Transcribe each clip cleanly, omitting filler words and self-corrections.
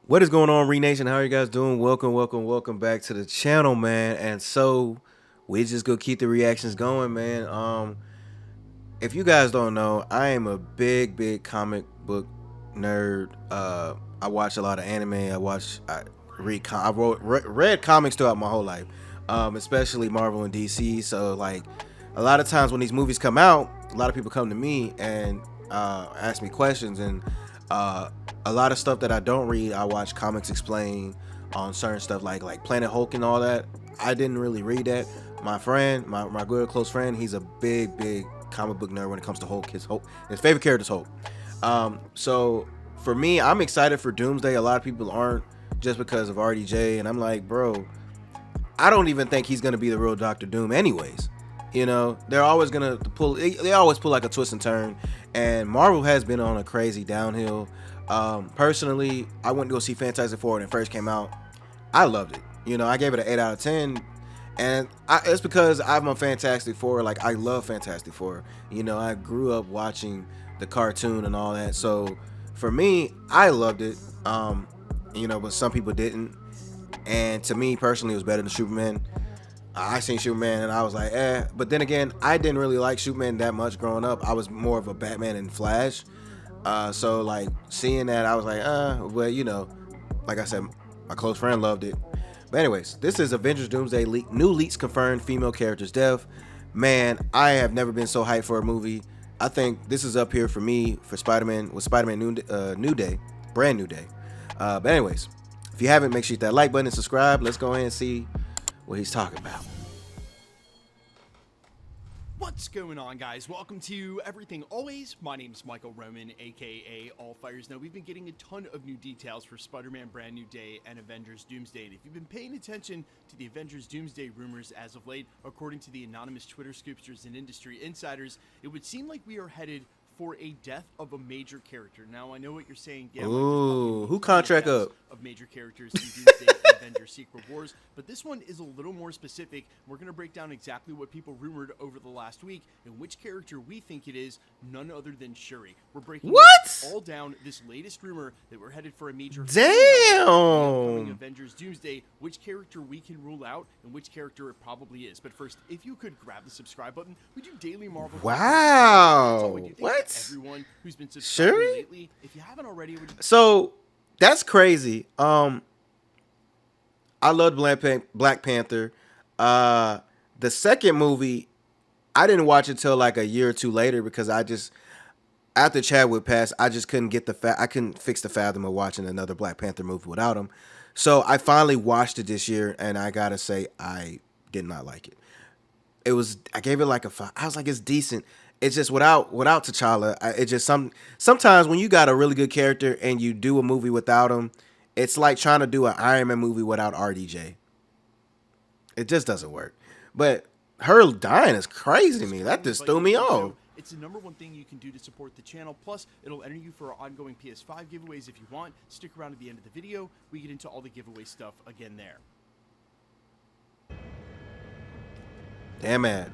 What is going on, Re Nation? How are you guys doing? Welcome back to the channel, man. And so we just go keep the reactions going, man. If you guys don't know, I am a big comic book nerd. I watch a lot of anime. I read, read comics throughout my whole life, especially Marvel and DC. So like, a lot of times when these movies come out, a lot of people come to me and ask me questions, and uh, a lot of stuff that I don't read, I watch comics explain on certain stuff like Planet Hulk and all that. I didn't really read that. My friend, my good close friend, he's a big comic book nerd when it comes to Hulk. His favorite character is Hulk. So for me, I'm excited for Doomsday. A lot of people aren't, just because of RDJ, and I'm like, bro, I don't even think he's gonna be the real Doctor Doom, anyways. You know, they're always gonna pull. They always pull like a twist and turn, and Marvel has been on a crazy downhill. Personally, I went to go see Fantastic Four when it first came out. I loved it. You know, I gave it an 8 out of 10, and it's because I'm a Fantastic Four. Like, I love Fantastic Four. You know, I grew up watching the cartoon and all that. So for me, I loved it. You know, but some people didn't. And to me personally, it was better than Superman. I seen Superman and I was like, eh. But then again, I didn't really like Superman that much growing up. I was more of a Batman and Flash. So like seeing that, I was like, well, you know, like I said, my close friend loved it. But anyways, this is Avengers Doomsday leak. New leaks confirmed female characters death. Man, I have never been so hyped for a movie. I think this is up here for me for Spider-Man with Spider-Man New Day, brand new day. But anyways, if you haven't, make sure you hit that like button and subscribe. Let's go ahead and see what he's talking about. What's going on, guys? Welcome to Everything Always. My name's Michael Roman, aka All Fires Now. We've been getting a ton of new details for Spider-Man Brand New Day and Avengers Doomsday. And if you've been paying attention to the Avengers Doomsday rumors as of late, according to the anonymous Twitter scoopsters and industry insiders, it would seem like we are headed for a death of a major character. Now, I know what you're saying. Yeah, ooh, who contract up? Of major characters in Doomsday and Avengers Secret Wars, but this one is a little more specific. We're going to break down exactly what people rumored over the last week and which character we think it is, none other than Shuri. We're breaking all down this latest rumor that we're headed for a major damn Avengers Doomsday, which character we can rule out and which character it probably is. But first, if you could grab the subscribe button, we do daily Marvel. Wow. What? Everyone who's been subscribing lately, if you haven't already, so that's crazy. I loved Black Panther. The second movie, I didn't watch it till like a year or two later because I just, after Chadwick passed, I just couldn't get I couldn't fix the fathom of watching another Black Panther movie without him. So I finally watched it this year, and I gotta say I did not like it. I gave it like a 5. I was like, it's decent. It's just without T'Challa. It just sometimes when you got a really good character and you do a movie without him, it's like trying to do an Iron Man movie without RDJ. It just doesn't work. But her dying is crazy to me. That just threw me off. It's the #1 thing you can do to support the channel. Plus, it'll enter you for our ongoing PS5 giveaways if you want. Stick around at the end of the video. We get into all the giveaway stuff again there. Damn it.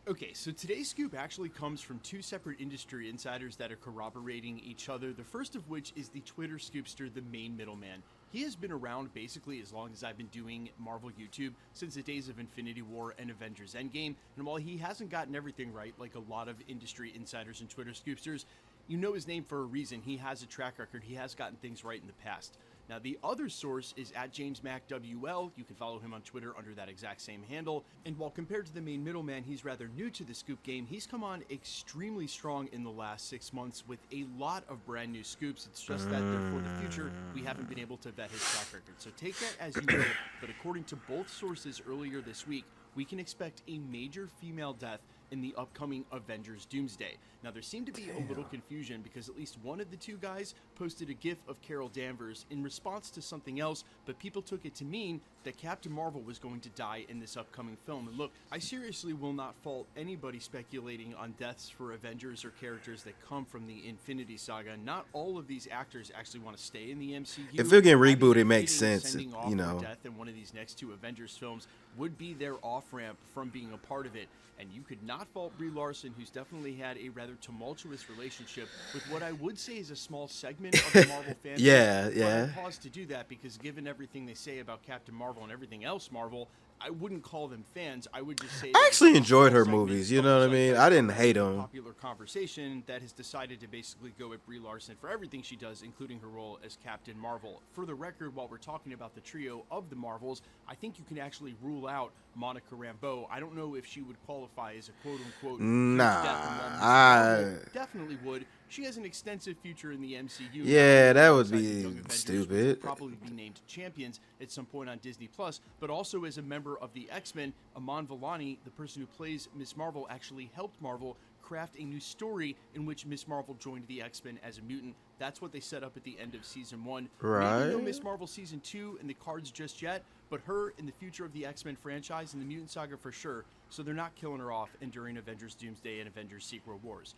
Okay, so today's scoop actually comes from two separate industry insiders that are corroborating each other. The first of which is the Twitter scoopster, the main middleman. He has been around basically as long as I've been doing Marvel YouTube, since the days of Infinity War and Avengers Endgame. And while he hasn't gotten everything right, like a lot of industry insiders and Twitter scoopsters, you know his name for a reason. He has a track record. He has gotten things right in the past. Now, the other source is at JamesMacWL. You can follow him on Twitter under that exact same handle. And while compared to the main middleman, he's rather new to the scoop game, he's come on extremely strong in the last 6 months with a lot of brand new scoops. It's just that for the future, we haven't been able to vet his track record. So take that as you will, but according to both sources earlier this week, we can expect a major female death in the upcoming Avengers Doomsday. Now, there seemed to be a little confusion because at least one of the two guys posted a gif of Carol Danvers in response to something else, but people took it to mean that Captain Marvel was going to die in this upcoming film. And look, I seriously will not fault anybody speculating on deaths for Avengers or characters that come from the Infinity Saga. Not all of these actors actually want to stay in the MCU. If they're getting rebooted, it makes sense. You know, death in one of these next two Avengers films would be their off-ramp from being a part of it, and you could not not fault Brie Larson, who's definitely had a rather tumultuous relationship with what I would say is a small segment of the Marvel fan base. Yeah, But I yeah. pause to do that because given everything they say about Captain Marvel and everything else Marvel, I wouldn't call them fans. I would just say I that it's actually a enjoyed small her segment movies. You of know the what I mean? zeitgeist I didn't hate around the them. popular conversation that has decided to basically go at Brie Larson for everything she does, including her role as Captain Marvel. For the record, while we're talking about the trio of the Marvels, I think you can actually rule out Monica Rambeau. I don't know if she would qualify as a quote-unquote huge death Nah, among Miss Marvel. I. Definitely would. She has an extensive future in the MCU. Not only Yeah, that would alongside the be Young Avengers, which will stupid. probably be named Champions at some point on Disney Plus, but also as a member of the X-Men. Aman Vellani, the person who plays Miss Marvel, actually helped Marvel craft a new story in which Miss Marvel joined the X-Men as a mutant. That's what they set up at the end of season 1. Maybe no Right? Miss Marvel season 2 in the cards just yet, but her in the future of the X-Men franchise and the Mutant Saga for sure. So they're not killing her off during Avengers Doomsday and Avengers Secret Wars.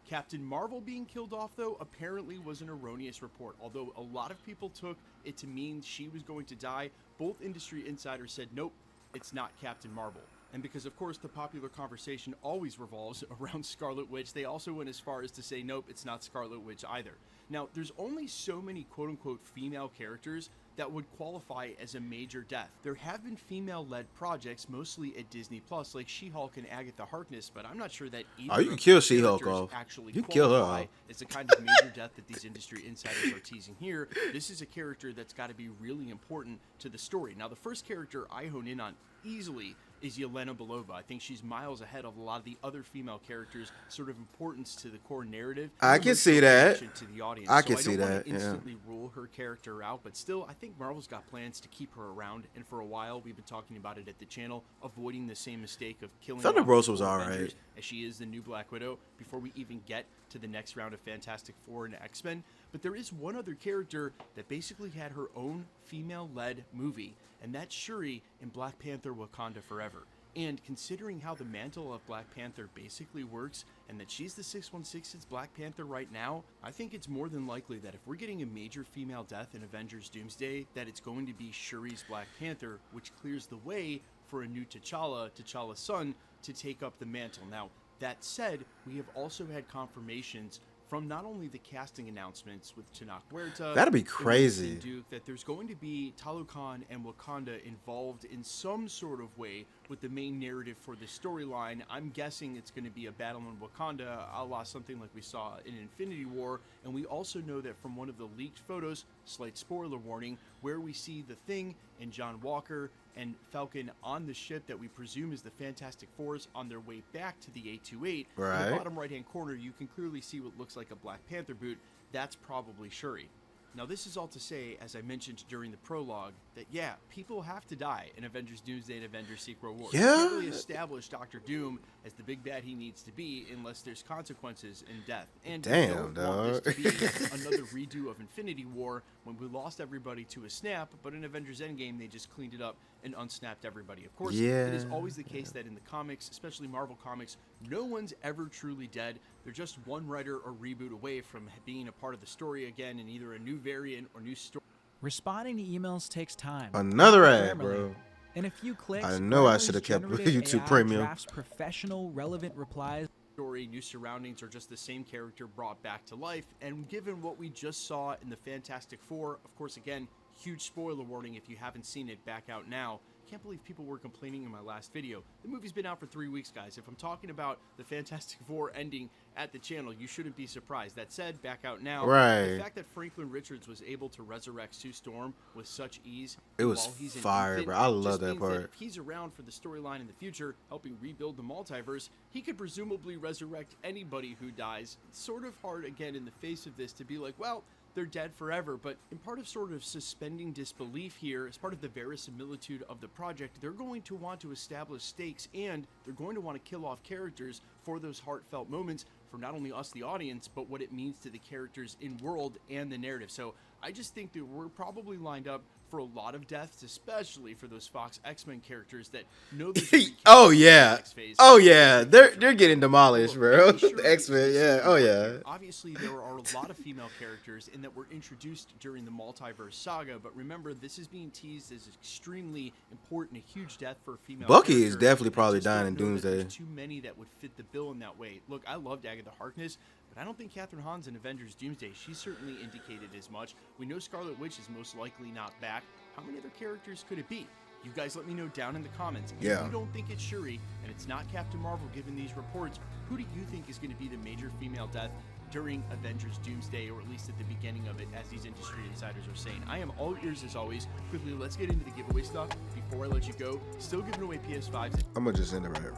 Captain Marvel being killed off, though, apparently was an erroneous report. Although a lot of people took it to mean she was going to die, both industry insiders said, nope, it's not Captain Marvel. And because, of course, the popular conversation always revolves around Scarlet Witch, they also went as far as to say, nope, it's not Scarlet Witch either. Now, there's only so many quote-unquote female characters that would qualify as a major death. There have been female-led projects, mostly at Disney Plus, like She-Hulk and Agatha Harkness, but I'm not sure that either Oh, you of can kill those She-Hulk characters off. actually You can kill her qualify off. as the kind of major death that these industry insiders are teasing here. This is a character that's got to be really important to the story. Now, the first character I hone in on easily is Yelena Belova. I think she's miles ahead of a lot of the other female characters' sort of importance to the core narrative. I can see that. To the audience. I So can I see don't want that, to yeah. instantly rule her character out, but still, I think Marvel's got plans to keep her around. And for a while, we've been talking about it at the channel, avoiding the same mistake of killing off Thunderbolts the was full alright. Avengers, as she is the new Black Widow, before we even get to the next round of Fantastic Four and X-Men. But there is one other character that basically had her own female-led movie, and that's Shuri in Black Panther: Wakanda Forever. And considering how the mantle of Black Panther basically works, and that she's the 616's Black Panther right now, I think it's more than likely that if we're getting a major female death in Avengers Doomsday, that it's going to be Shuri's Black Panther, which clears the way for a new T'Challa, T'Challa's son, to take up the mantle. Now, that said, we have also had confirmations from not only the casting announcements with Tenoch Huerta, That'd be and crazy. Winston Duke, that there's going to be Talokan and Wakanda involved in some sort of way with the main narrative for this storyline. I'm guessing it's going to be a battle in Wakanda, a la something like we saw in Infinity War. And we also know that from one of the leaked photos, slight spoiler warning, where we see the Thing and John Walker and Falcon on the ship that we presume is the Fantastic Fours on their way back to the A28. In Right. the bottom right-hand corner, you can clearly see what looks like a Black Panther boot. That's probably Shuri. Now, this is all to say, as I mentioned during the prologue, that yeah, people have to die in Avengers Doomsday and Avengers Secret Wars. You Yeah. can't really establish Doctor Doom as the big bad he needs to be unless there's consequences in death. And Damn, we don't want this to dog. be another redo of Infinity War when we lost everybody to a snap, but in Avengers Endgame they just cleaned it up and unsnapped everybody. Of course, it is Yeah. always the case that in the comics, especially Marvel comics, no one's ever truly dead. They're just one writer or reboot away from being a part of the story again in either a new variant or new story. Responding to emails takes time. Another Not ad, Grammarly. bro. In a few clicks, I know I Grammarly's shoulda kept generative YouTube AI Premium. drafts professional, relevant replies. Story, new surroundings, or just the same character brought back to life. And given what we just saw in the Fantastic Four, of course, again, huge spoiler warning if you haven't seen it, back out now. Can't believe people were complaining in my last video. The movie's been out for 3 weeks, guys. If I'm talking about the Fantastic Four ending at the channel, you shouldn't be surprised. That said, back out now. Right. The fact that Franklin Richards was able to resurrect Sue Storm with such ease, It was while he's an fire, infant, bro. I love just that means part. if he's around for the storyline in the future, helping rebuild the multiverse, he could presumably resurrect anybody who dies. It's sort of hard, again, in the face of this, to be like, well, they're dead forever, but in part of sort of suspending disbelief here, as part of the verisimilitude of the project, they're going to want to establish stakes, and they're going to want to kill off characters for those heartfelt moments for not only us, the audience, but what it means to the characters in world and the narrative. So I just think that we're probably lined up for a lot of deaths, especially for those Fox X-Men characters that know there's Oh yeah, phase. oh yeah, they're getting demolished, bro. Sure, The X-Men, yeah, oh yeah. Obviously, there are a lot of female characters in that were introduced during the multiverse saga, but remember, this is being teased as extremely important, a huge death for a female. Bucky character. is definitely I probably just dying don't in know that Doomsday. There's too many that would fit the bill in that way. Look, I loved Agatha Harkness, but I don't think Catherine Hahn's in Avengers Doomsday. She certainly indicated as much. We know Scarlet Witch is most likely not back. How many other characters could it be? You guys let me know down in the comments. If Yeah. you don't think it's Shuri and it's not Captain Marvel given these reports, who do you think is going to be the major female death during Avengers Doomsday, or at least at the beginning of it, as these industry insiders are saying? I am all ears as always. Quickly, let's get into the giveaway stuff before I let you go. Still giving away PS5s. I'm gonna just end it right here.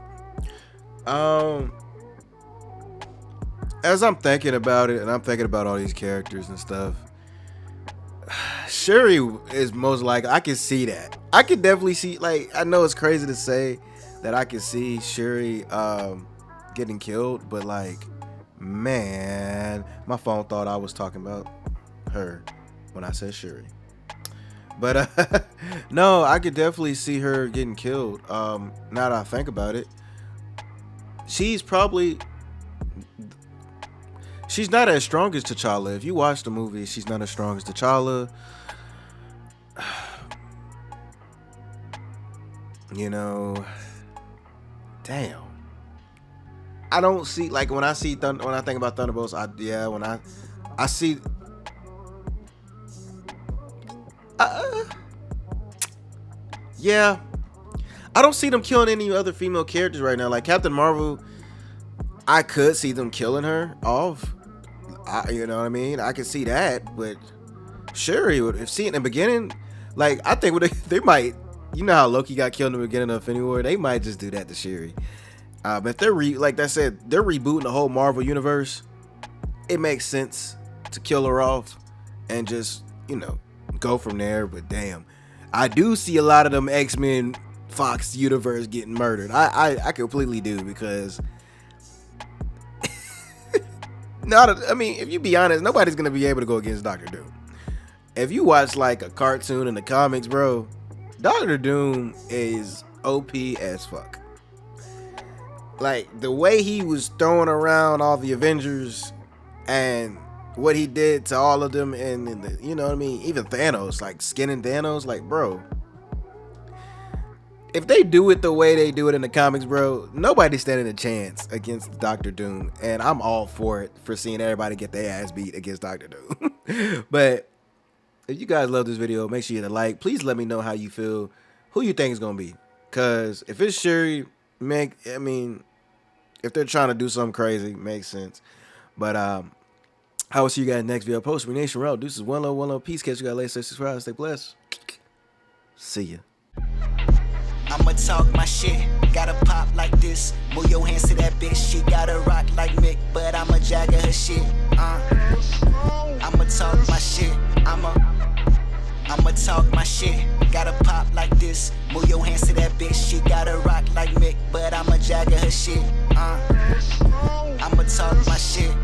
As I'm thinking about it, and I'm thinking about all these characters and stuff, Shuri is most likely. I can see that. I can definitely see. Like, I know it's crazy to say that I can see Shuri getting killed, but like, man, my phone thought I was talking about her when I said Shuri. But no, I could definitely see her getting killed. Now that I think about it, she's not as strong as T'Challa. If you watch the movie, she's not as strong as T'Challa. You know, damn. I don't see, like, when I think about Thunderbolts, I see. Yeah, I don't see them killing any other female characters right now. Like Captain Marvel, I could see them killing her off. You know what I mean? I could see that, but Shuri, if see it in the beginning, like, I think they might. You know how Loki got killed in the beginning of Infinity War? They might just do that to Shuri. If they're like I said, they're rebooting the whole Marvel universe. It makes sense to kill her off and just, go from there. But damn, I do see a lot of them X-Men Fox universe getting murdered. I completely do, because if you be honest, nobody's gonna be able to go against Doctor Doom. If you watch like a cartoon in the comics, bro, Doctor Doom is OP as fuck. Like, the way he was throwing around all the Avengers and what he did to all of them, and you know what I mean? Even Thanos, like skinning Thanos, like, bro. If they do it the way they do it in the comics, bro, nobody's standing a chance against Doctor Doom. And I'm all for it, for seeing everybody get their ass beat against Doctor Doom. But if you guys love this video, make sure you hit a like. Please let me know how you feel, who you think is going to be. Because if it's Shuri, if they're trying to do something crazy, makes sense. But I will see you guys next video. Post me Nation Route. Deuces, one love, peace. Catch you guys later. Stay subscribed, stay blessed. See ya. I'ma talk my shit, gotta pop like this. Move your hands to that bitch, she gotta rock like Mick, but I'ma jagger her shit. I'ma talk my shit, I'ma talk my shit, gotta pop like this. Move your hands to that bitch, she gotta rock like Mick, but I'ma jagger her shit. I'ma talk my shit.